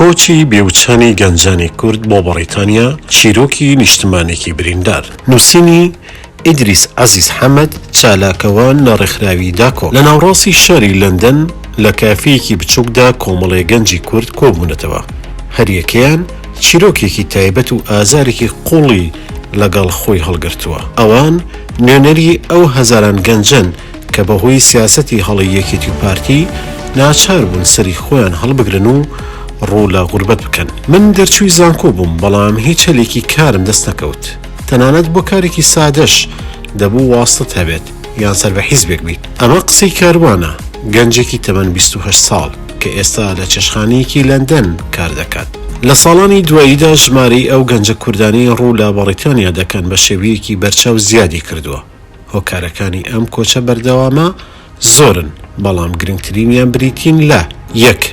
کۆچی بێوچانی گەنجانی کورد بۆ بەڕیتانیا چیرۆکی نیشتمانێکی بریندار. نووسینی ئیدریس عەزیز حەمەد چالاکەوان لە ڕێکخراوی داکۆ لە ناوڕاستی شاری لەندەن لە کافەیەکی بچووکدا کۆمەڵێ گەنجی کورد کۆبوونەتەوە. هەریەکەیان چیرۆکێکی تایبەت و ئازارێکی قوڵی لەگەڵ خۆی هەڵگرتووە. ئەوان نوێنەری ئەو هەزاران گەنجن کە بەهۆی سیاسەتی هەڵی یەکێتی و پارتی ناچار بوون سەری خۆیان هەڵبگرن و ڕوو لە غوربەت بکەن. من دەرچووی زانکۆ بووم، بەڵام هیچ هەلێکی کارم دەست نەکەوت. تەنانەت بۆ کارێکی سادەش دەبوو واستت هەبێت یان سەر بە حیزبێک بیت. ئەمە قسەی کاروانە، گەنجێکی تەمەن 28 ساڵ کە ئێستا لە چێشتخانەیەکی لەندەن کار دەکات. لە ساڵانی دواییدا ژمارەی ئەو گەنجە کوردانی ڕوو لە بەڕیتانیا دەکەن بە شێوەیەکی بەرچاو زیادی کردووە. هۆکارەکانی ئەم کۆچە بەردەوامە زۆرن، بەڵام گرنگترینیان بریتین لە: یەک،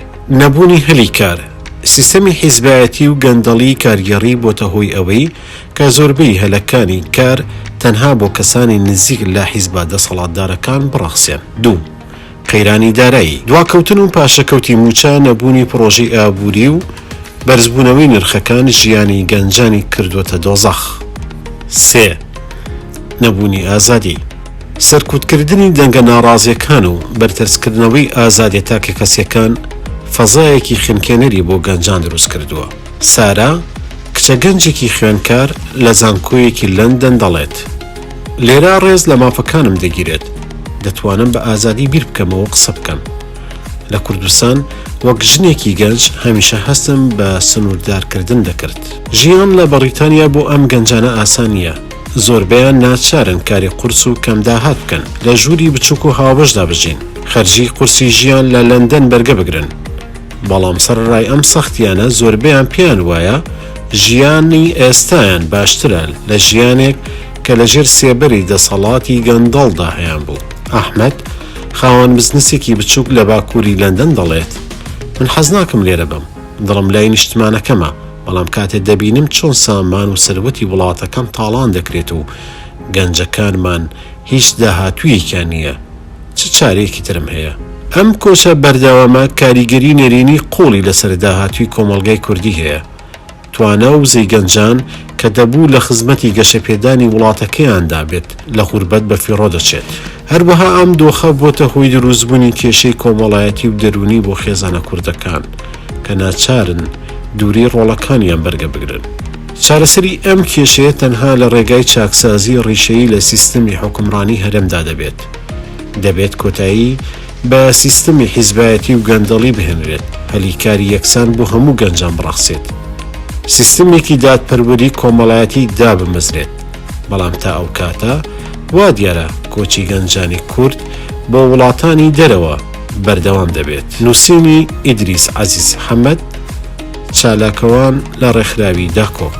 نەبوونی هەلی کار. سیستەمی حیزبایەتی و گەندەڵی کارگەڕی بۆتە هۆی ئەوەی کە زۆربەی هەلەکانی کار تەنها بۆ کەسانی نزیک لە حیزبە دەسەڵاتدارەکان بڕەخسێن. دوو، قەیرانی دارایی. دواکەوتن و پاشەکەوتی موچە، نەبوونی پرۆژەی ئابووری و بەرزبوونەوەی نرخەکان ژیانی گەنجانی کردووەتە دۆزەخ. سێ، نەبوونی ئازادی. سەرکوتکردنی دەنگە ناڕازیەکان و بەرتەرسکردنەوەی ئازادیە تاکە کەسیەکان فەزایەکی خنکێنەری بۆ گەنجان دروست کردووە. سارا، کچە گەنجێکی خوێنکار لە زانکۆیەکی لەندەن دەڵێت: لێرە ڕێز لە مافەکانم دەگیرێت، دەتوانم بە ئازادی بیر بکەمەوە قسە بکەم. لە کوردستان وەک ژنێکی گەنج هەمیشە هەستم بە سنووردارکردن دەکرد. ژیان لە بەڕیتانیا بۆ ئەم گەنجانە ئاسان نییە. زۆربیان ناچارن کاری قورس و کەم داهات بکەن، لە ژووری بچووک و هاوبەشدا بژین، خەرجی قورسی ژیان لە لەندەن بەرگە بگرن. بەڵام سەرڕای ئەم سەختیانە زۆربیان پێیان وایە ژیانی ئێستایان باشترە لە ژیانێک کە لەژێر سێبەری دەسەڵاتی گەندەڵدا هەیان بوو. ئەحمەد، خاوەن بزنسێکی بچووک لە باکووری لەندەن دەڵێت: من حەز ناکەم لێرە بم، دڵم لای نیشتمانەکەمە، بەڵام کاتێک دەبینم چۆن سامان و سەروەتی وڵاتەکەم تاڵان دەکرێت و گەنجەکانمان هیچ داهاتوویەکیان نییە، چ چارێکی ترم هەیە؟ ئەم کۆچە بەردەوامە کاریگەری نێرینی قوڵی لەسەر داهاتووی کۆمەڵگای کوردی هەیە. توانە و وزەی گەنجان کە دەبوو لە خزمەتی گەشەپێدانی وڵاتەکەیاندا بێت لە غوربەت بە فیڕۆ دەچێت. هەروەها ئەم دۆخە بۆتە هۆی دروستبوونی کێشەی کۆمەڵایەتی و دەرونی بۆ خێزانە کوردەکان کە ناچارن دووری ڕۆڵەکانیان بەرگە بگرن. چارەسەری ئەم کێشەیە تەنها لە ڕێگای چاکسازی ڕیشەیی لە سیستەمی حکومڕانی هەرێمدا دەبێت کۆتایی بە سیستەمی حیزبایەتی و گەندەڵی بهێنرێت، هەلیکاری یەکسان بۆ هەموو گەنجان بڕەخسێت، سیستەمێکی دادپەروەری کۆمەڵایەتی دابمەزرێت. بەڵام تا ئەو کاتە وا دیارە کۆچی گەنجانی کورد بۆ وڵاتانی دەرەوە بەردەوام دەبێت. نووسینی ئیدریس عەزیز حەمەد چالاکەوان لە ڕێکخراوی داکۆک.